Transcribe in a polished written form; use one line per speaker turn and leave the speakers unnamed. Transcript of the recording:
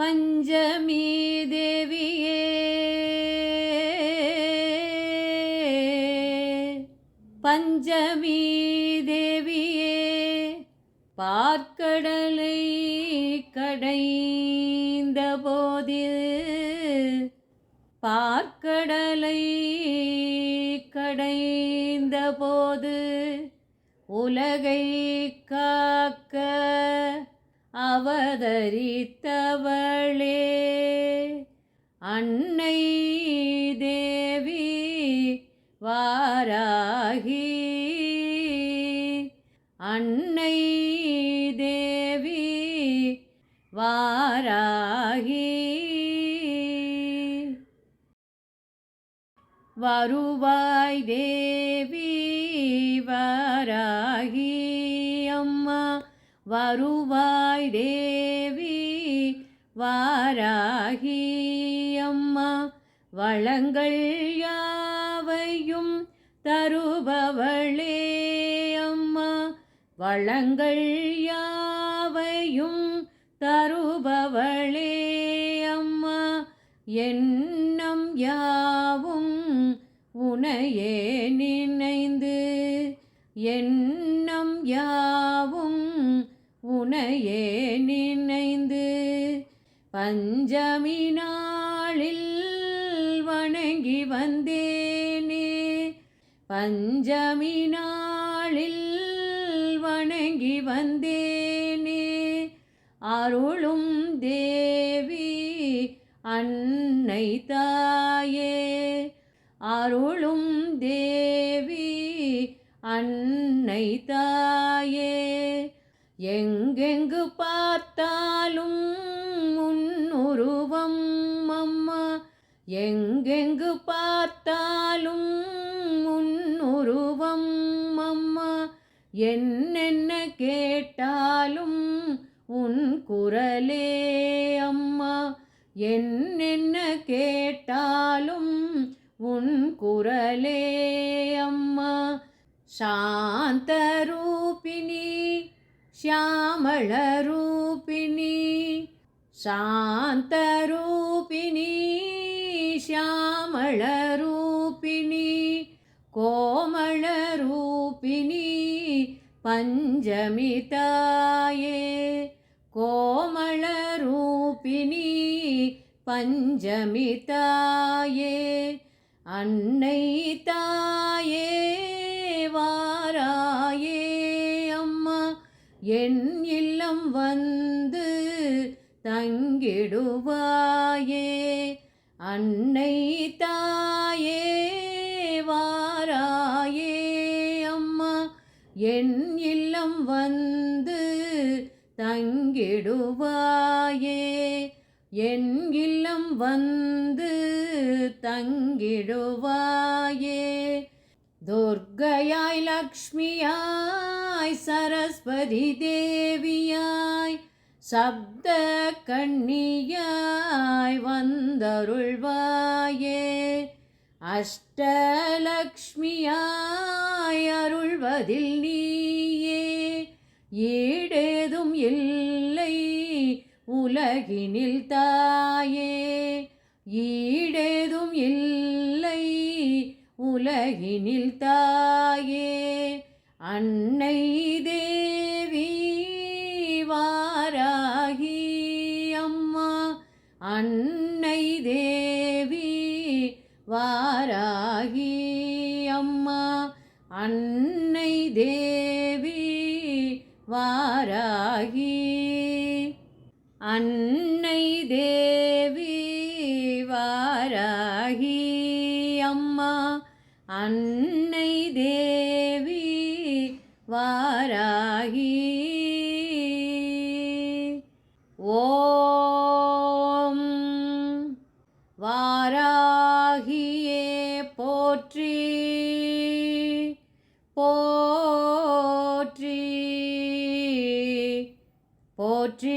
பஞ்சமி தேவியே பஞ்சமி தேவியே பார்க்கடலை கடைந்த போதில் பார்க்கடலை கடைந்த போது உலகை காக்க அவதரித்தவளே அன்னை தேவி வாராகி அன்னை தேவி வாராகி வருவாய் தேவி வாராகி அம்மா வருவாய் தேவி வாராகி அம்மா வளங்கள் யாவையும் தருபவளே அம்மா வளங்கள் யாவையும் தருபவளே அம்மா எண்ணம் யாவும் உனையே நினைந்து எண்ணம் யாவும் உனையே நினைந்து பஞ்சமி நாளில் வணங்கி வந்தேனே பஞ்சமி நாளில் வணங்கி வந்தேனே அருளும் தேவி அன்னை தாயே அருளும் தேவி அன்னை தாயே எங்கெங்கு பார்த்தாலும் உன் உருவம் அம்மா எங்கெங்கு பார்த்தாலும் உன் உருவம் அம்மா என்னென்ன கேட்டாலும் உன் குரலே அம்மா என்னென்ன கேட்டாலும் உன் குரலே அம்மா சாந்த ரூபிணி ಶ್ಯಾಮಳ ರೂಪಿಣಿ ಶಾಂತ ರೂಪಿಣಿ ಶ್ಯಾಮಳ ರೂಪಿಣಿ ಕೋಮಳ ರೂಪಿಣಿ ಪಂಚಮಿ ತಾಯೇ ಕೋಮಳ ರೂಪಿಣಿ பஞ்சமி தாயே அன்னை தாயே வாராயே அம்மா என் இல்லம் வந்து தங்கிடுவாயே அன்னை தாயே வாராயே அம்மா என் இல்லம் வந்து தங்கிடுவாயே என் இல்லம் வந்து தங்கிடுவாயே துர்க்கையாய் லக்ஷ்மியாய் சரஸ்வதி தேவியாய் சப்த கன்னியாய் வந்தருள்வாயே அஷ்டலக்ஷ்மியாய் அருள்வதில் நீயே ஈடேதும் இல்லை உலகினில் தாயே ஈடேதும் இல்லை உலகினில் தாயே அன்னை தேவி வாராகி அம்மா அன்னை தேவி வாராகி அம்மா அன்னை தேவி வாராகி அன்னை தேவி வாராகி அம்மா அன்னை தேவி வாராகி ஓம் வாராகியே போற்றி போற்றி போற்றி